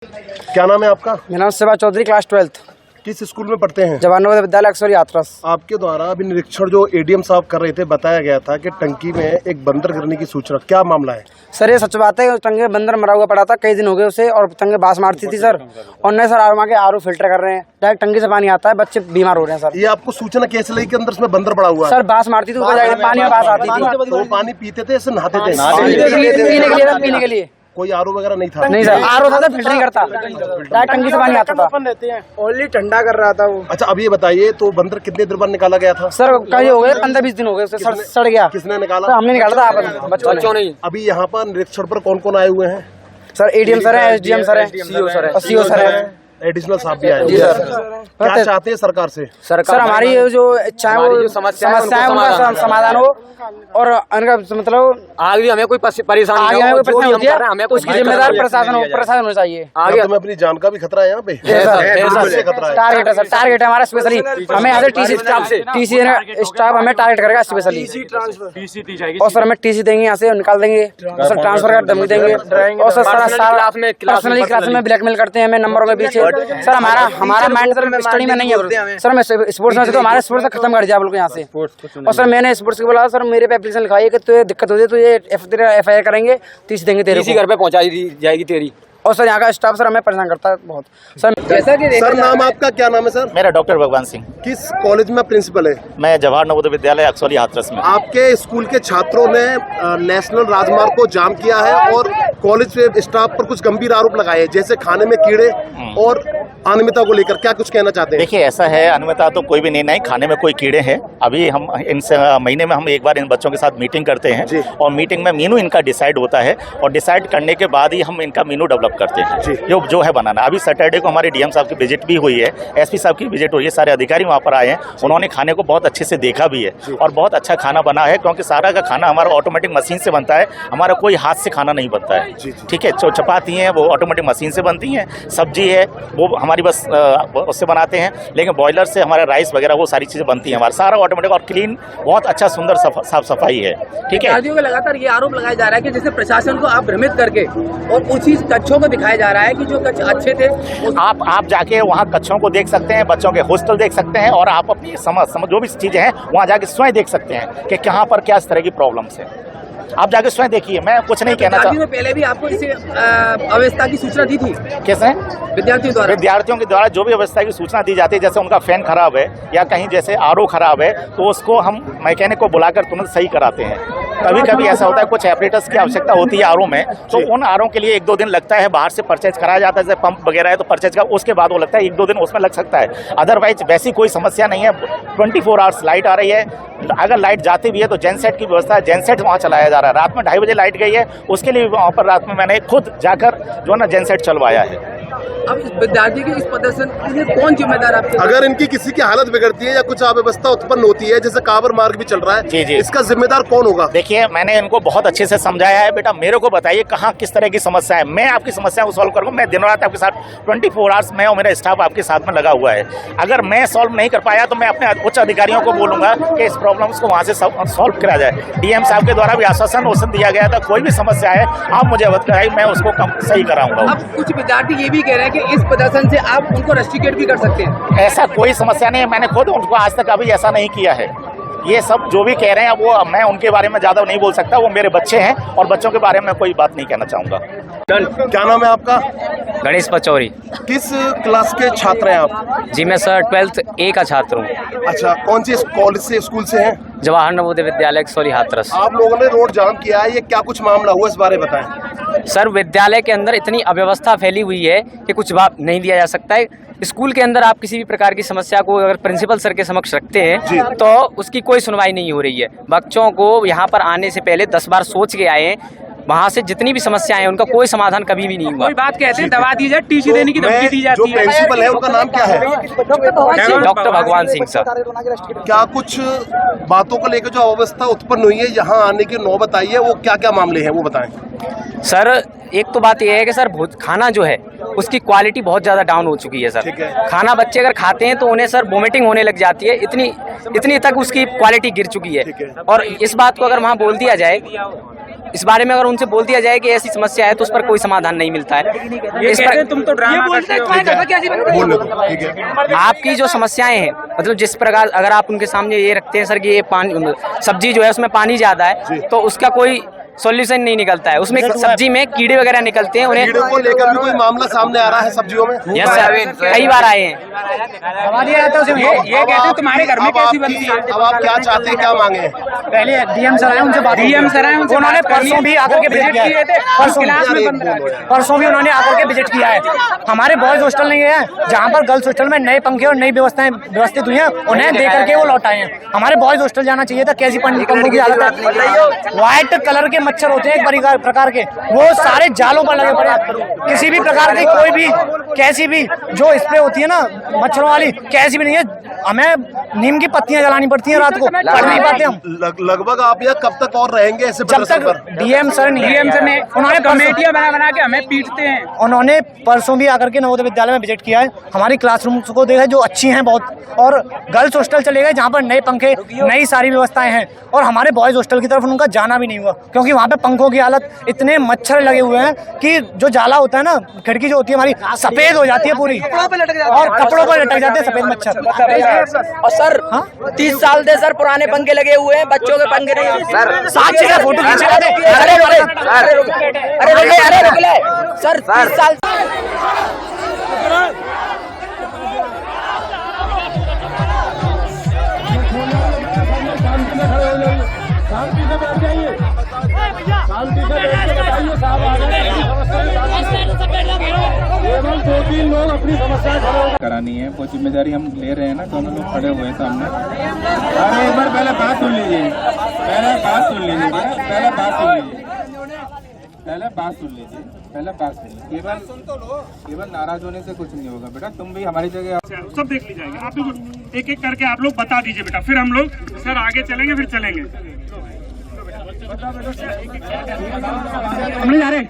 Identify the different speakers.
Speaker 1: क्या नाम है आपका?
Speaker 2: मेरा नाम सेवा चौधरी, क्लास 12th।
Speaker 1: किस स्कूल में पढ़ते हैं?
Speaker 2: जवाहर नवोदय विद्यालय एक्सोली हाथरस।
Speaker 1: आपके द्वारा अभी निरीक्षण जो एडीएम साहब कर रहे थे, बताया गया था कि टंकी में एक बंदर गिरने की सूचना, क्या मामला है?
Speaker 2: सर ये सच बात है, टंकी में बंदर मरा हुआ पड़ा था, कई दिन हो गए उसे, और टंकी बास मारती थी सर। और नए सर आर के आरओ फिल्टर कर रहे हैं, डायरेक्ट टंकी से पानी आता है, बच्चे बीमार हो रहे हैं सर।
Speaker 1: ये आपको सूचना कैसे लगी कि अंदर इसमें बंदर पड़ा हुआ है?
Speaker 2: सर बास मारती थी, ऊपर जाकर पानी में बास आती थी।
Speaker 1: तो वो पानी पीते थे, ऐसे नहाते थे?
Speaker 2: पीने के लिए
Speaker 1: कोई आरओ वगैरह नहीं था?
Speaker 2: नहीं सर, आरओ था, फिल्टर नहीं करता, डायरेक्ट टंकी से पानी आता था। ओनली ठंडा कर रहा था वो।
Speaker 1: अच्छा, अब ये बताइए, तो बंदर कितने देर बाद निकाला गया था?
Speaker 2: सर कई हो गए, 15-20 दिन हो गए, सड़ गया।
Speaker 1: किसने निकाला?
Speaker 2: हमने निकाला था, आप बच्चों ने।
Speaker 1: अभी यहाँ पर निरीक्षण पर कौन कौन आए हुए हैं?
Speaker 2: सर एडीएम सर है, एसडीएम सर है, सीओ सर है,
Speaker 1: एडिशनल साहब भी आए हुए हैं। क्या चाहते हैं सरकार से?
Speaker 2: सर हमारी जो इच्छा है, वो समस्या है, उनका समाधान हो, और उनका मतलब
Speaker 3: आगे हमें कोई परेशानी
Speaker 2: होती है, तो उसकी जिम्मेदार प्रशासन होना चाहिए।
Speaker 1: आगे हमें अपनी जान का भी खतरा है यहाँ पे।
Speaker 2: टारगेट है सर, टारगेट है हमारा स्पेशली। हमें यहाँ से टीसी स्टाफ हमें टारगेट करेगा स्पेशली, और सर हमें टीसी देंगे, यहाँ से निकाल देंगे, सर ट्रांसफर का धमकी देंगे, और सर पर्सनली क्लास में ब्लैकमेल करते हैं हमें नंबरों में पीछे। सर हमारा माइंड सर स्टडी में नहीं है सर, मैं स्पोर्ट्स में, तो हमारे स्पोर्ट्स खत्म कर दिया आप लोग यहाँ से। और सर मैंने स्पोर्ट्स को बोला, सर मेरे पे एप्लीकेशन लिखाई है कि तुझे दिक्कत होती है तो ये एफआईआर करेंगे, टीसी देंगे तेरे को,
Speaker 3: घर पे पहुंचा जाएगी तेरी।
Speaker 2: और सर यहाँ का स्टाफ सर हमें परेशान करता है बहुत सर।
Speaker 3: जैसा कि
Speaker 1: सर नाम आपका क्या नाम है सर?
Speaker 4: मेरा डॉक्टर भगवान सिंह।
Speaker 1: किस कॉलेज में प्रिंसिपल है?
Speaker 4: मैं जवाहर नवोदय विद्यालय एक्सोली हाथरस में।
Speaker 1: आपके स्कूल के छात्रों ने नेशनल राजमार्ग को जाम किया है और कॉलेज के स्टाफ पर कुछ गंभीर आरोप लगाए हैं, जैसे खाने में कीड़े और अनियमितता को लेकर, क्या कुछ कहना चाहते हैं?
Speaker 4: देखिए ऐसा है, अनियमितता तो कोई भी नहीं, खाने में कोई कीड़े हैं। अभी हम इनसे महीने में हम एक बार इन बच्चों के साथ मीटिंग करते हैं, और मीटिंग में मीनू इनका डिसाइड होता है, और डिसाइड करने के बाद ही हम इनका मीनू डेवलप करते हैं जो है बनाना। अभी सैटरडे को हमारे डीएम साहब की विजिट भी हुई है, एसपी साहब की विजिट हुई है, सारे अधिकारी वहाँ पर आए हैं, उन्होंने खाने को बहुत अच्छे से देखा भी है, और बहुत अच्छा खाना बना है, क्योंकि सारा का खाना हमारा ऑटोमेटिक मशीन से बनता है, हमारा कोई हाथ से खाना नहीं बनता है। ठीक है, जो चपाती हैं वो ऑटोमेटिक मशीन से बनती हैं, सब्जी है वो हमारी बस उससे बनाते हैं, लेकिन बॉयलर से हमारा राइस वगैरह वो सारी चीज़ें बनती हैं, हमारा सारा ऑटोमेटिक और क्लीन, बहुत अच्छा सुंदर साफ सफाई है। ठीक है,
Speaker 3: का लगातार ये आरोप लगाया जा रहा है कि जैसे प्रशासन को आप भ्रमित करके और उसी कक्षों को दिखाया जा रहा है कि जो कक्ष अच्छे थे।
Speaker 4: आप जाके वहाँ कक्षों को देख सकते हैं, बच्चों के हॉस्टल देख सकते हैं, और आप अपनी समझ जो भी चीज़ें हैं वहाँ जाके स्वयं देख सकते हैं कि कहाँ पर क्या इस तरह की प्रॉब्लम्स है। आप जाके स्वयं देखिए, मैं कुछ नहीं कहना चाहता।
Speaker 3: पहले भी आपको इस अव्यवस्था की सूचना दी थी?
Speaker 4: कैसे? विद्यार्थियों के द्वारा जो भी अवस्था की सूचना दी जाती है, जैसे उनका फैन खराब है या कहीं जैसे आरओ खराब है, तो उसको हम मैकेनिक को बुलाकर तुरंत सही कराते हैं। कभी कभी ऐसा होता है कुछ एपरेटस की आवश्यकता होती है आरओ में, तो उन आरओ के लिए 1-2 दिन लगता है, बाहर से परचेज कराया जाता है, जैसे पंप वगैरह है तो परचेज का, उसके बाद वो लगता है 1-2 दिन उसमें लग सकता है। अदरवाइज वैसी कोई समस्या नहीं है, 24 आवर्स लाइट आ रही है। अगर लाइट जाती भी है तो जेनसेट की व्यवस्था है, जेनसेट वहाँ चलाया जा रहा है। रात में 2:30 बजे लाइट गई है, उसके लिए वहाँ पर रात में मैंने खुद जाकर जो है ना जेनसेट चलवाया है।
Speaker 3: अब इस विद्यार्थी के इस प्रदर्शन के लिए कौन जिम्मेदार आपके?
Speaker 1: अगर इनकी किसी की हालत बिगड़ती है या कुछ अव्यवस्था उत्पन्न होती है, जैसे कांवर मार्ग भी चल रहा है,
Speaker 4: जी।
Speaker 1: इसका जिम्मेदार कौन होगा?
Speaker 4: देखिए मैंने इनको बहुत अच्छे से समझाया है, बेटा मेरे को बताइए कहाँ किस तरह की समस्या है, मैं आपकी समस्या को सॉल्व करूँगा। मैं दिन रात आपके साथ 24 आवर्स मैं और मेरा स्टाफ आपके साथ में लगा हुआ है। अगर मैं सॉल्व नहीं कर पाया तो मैं अपने उच्च अधिकारियों को बोलूंगा कि इस प्रॉब्लम्स को वहाँ से सॉल्व करा जाए। डीएम साहब के द्वारा भी आश्वासन दिया गया था, कोई भी समस्या है आप मुझे अवगत कराइए, मैं उसको सही कराऊंगा।
Speaker 3: अब कुछ विद्यार्थी ये भी कह रहे हैं कि इस प्रदर्शन से आप उनको रेस्ट्रिकेट भी कर सकते हैं।
Speaker 4: ऐसा कोई समस्या नहीं है, मैंने खुद उनको आज तक अभी ऐसा नहीं किया है। ये सब जो भी कह रहे हैं वो मैं उनके बारे में ज़्यादा नहीं बोल सकता, वो मेरे बच्चे हैं और बच्चों के बारे में कोई बात नहीं कहना चाहूँगा।
Speaker 1: क्या नाम है आपका?
Speaker 5: गणेश पचौरी।
Speaker 1: किस क्लास के छात्र हैं आप?
Speaker 5: जी मैं सर 12th A का छात्र हूँ।
Speaker 1: अच्छा, कौन सी कॉलेज से, स्कूल से हैं?
Speaker 5: जवाहर नवोदय विद्यालय एक्सोली हाथरस।
Speaker 1: आप लोगों ने रोड जाम किया है, ये क्या कुछ मामला हुआ, इस बारे में बताएं।
Speaker 5: सर विद्यालय के अंदर इतनी अव्यवस्था फैली हुई है कि कुछ जवाब नहीं दिया जा सकता है। स्कूल के अंदर आप किसी भी प्रकार की समस्या को अगर प्रिंसिपल सर के समक्ष रखते हैं तो उसकी कोई सुनवाई नहीं हो रही है। बच्चों को यहाँ पर आने से पहले 10 बार सोच के आए हैं, वहाँ से जितनी भी समस्याएं हैं उनका कोई समाधान कभी भी नहीं हुआ।
Speaker 3: कोई बात कहते हैं दवा दी जाए, टीसी देने की धमकी दी जाती है।
Speaker 1: जो प्रिंसिपल है उनका नाम क्या है?
Speaker 5: डॉक्टर भगवान सिंह सर।
Speaker 1: क्या कुछ बातों को लेकर जो अवस्था उत्पन्न हुई है, यहाँ आने की नौबत आई है, वो क्या क्या मामले हैं वो बताएं।
Speaker 5: सर एक तो बात यह है कि सर खाना जो है उसकी क्वालिटी बहुत ज़्यादा डाउन हो चुकी है सर। खाना बच्चे अगर खाते हैं तो उन्हें सर वोमिटिंग होने लग जाती है, इतनी तक उसकी क्वालिटी गिर चुकी है। और इस बात को अगर वहाँ बोल दिया जाए इस बारे में अगर उनसे बोल दिया जाए कि ऐसी समस्या है तो उस पर कोई समाधान नहीं मिलता है। इस पर
Speaker 3: तुम तो ड्रामा करते हो।
Speaker 1: ठीक है।
Speaker 5: आपकी जो समस्याएं हैं, मतलब जिस प्रकार अगर आप उनके सामने ये रखते हैं सर कि ये पानी सब्जी जो है उसमें पानी ज्यादा है, तो उसका कोई सॉल्यूशन नहीं निकलता है। उसमें सब्जी में कीड़े वगैरह निकलते हैं, उन्हें
Speaker 1: कीड़ों को लेकर भी कोई मामला सामने आ रहा है सब्जियों में?
Speaker 5: यस सर, कई बार आए हैं।
Speaker 3: ये कहते हैं तुम्हारे घर में
Speaker 1: अब
Speaker 3: कैसी बनती है?
Speaker 1: अब आप क्या चाहते हैं, क्या मांगे हैं?
Speaker 2: पहले डीएम सर आए, उनसे
Speaker 3: डीएम सर आए, उनसे
Speaker 2: उन्होंने
Speaker 3: बात करनी
Speaker 2: परसों भी आकर के विजिट किया है। परसों भी उन्होंने आकर के विजिट किया है। हमारे बॉयज हॉस्टल नहीं है, जहाँ पर गर्ल्स हॉस्टल में नए पंखे और नई व्यवस्थाएं व्यवस्थित हुई हैं, उन्हें दे करके वो लौट आए हैं। हमारे बॉयज हॉस्टल जाना चाहिए था। कैसी पंखों की हालत है, व्हाइट कलर के मच्छर होते हैं एक प्रकार के, वो सारे जालों पर लगे पड़े हैं। किसी भी प्रकार की कोई भी कैसी भी जो स्प्रे होती है ना मच्छरों वाली, कैसी भी नहीं है। हमें नीम की पत्तियां जलानी पड़ती हैं रात को, पढ़ नहीं पाते हम।
Speaker 1: लगभग आप यहाँ कब तक और रहेंगे ऐसे
Speaker 2: जब तक डीएम सर नहीं,
Speaker 3: उन्होंने कमेटियां बना के हमें पीटते हैं।
Speaker 2: उन्होंने परसों भी आकर के नवोदय विद्यालय में विजिट किया है। हमारी क्लासरूम को देखा जो अच्छी हैं बहुत, और गर्ल्स हॉस्टल चले गए जहाँ पर नए पंखे नई सारी व्यवस्थाएं हैं, और हमारे बॉयज हॉस्टल की तरफ उनका जाना भी नहीं हुआ क्योंकि वहाँ पे पंखों की हालत, इतने मच्छर लगे हुए हैं कि जो जाला होता है ना, खिड़की जो होती है हमारी सफेद हो जाती है पूरी, और कपड़ों पर लटक जाते हैं सफेद मच्छर।
Speaker 5: और सर 30 साल से सर पुराने पंखे लगे हुए हैं, बच्चों के पंखे नहीं। सर
Speaker 2: साक्षी का फोटो खींच रहे थे।
Speaker 5: अरे रुक ले सर, 30 साल
Speaker 6: करानी है, वो जिम्मेदारी हम ले रहे हैं ना, दोनों लोग खड़े हुए हैं सामने। अरे एक बार पहले बात सुन लीजिए, पहले बात सुन लीजिए, पहले बात सुन लीजिए, पहले बात सुन लीजिए, पहले बात सुन लीजिए। केवल नाराज होने से कुछ नहीं होगा बेटा, तुम भी हमारी जगह
Speaker 7: सब देख ली जाएगी। आप लोग एक एक करके आप लोग बता दीजिए बेटा, फिर हम लोग सर आगे चलेंगे, फिर चलेंगे। हम नहीं जा रहे।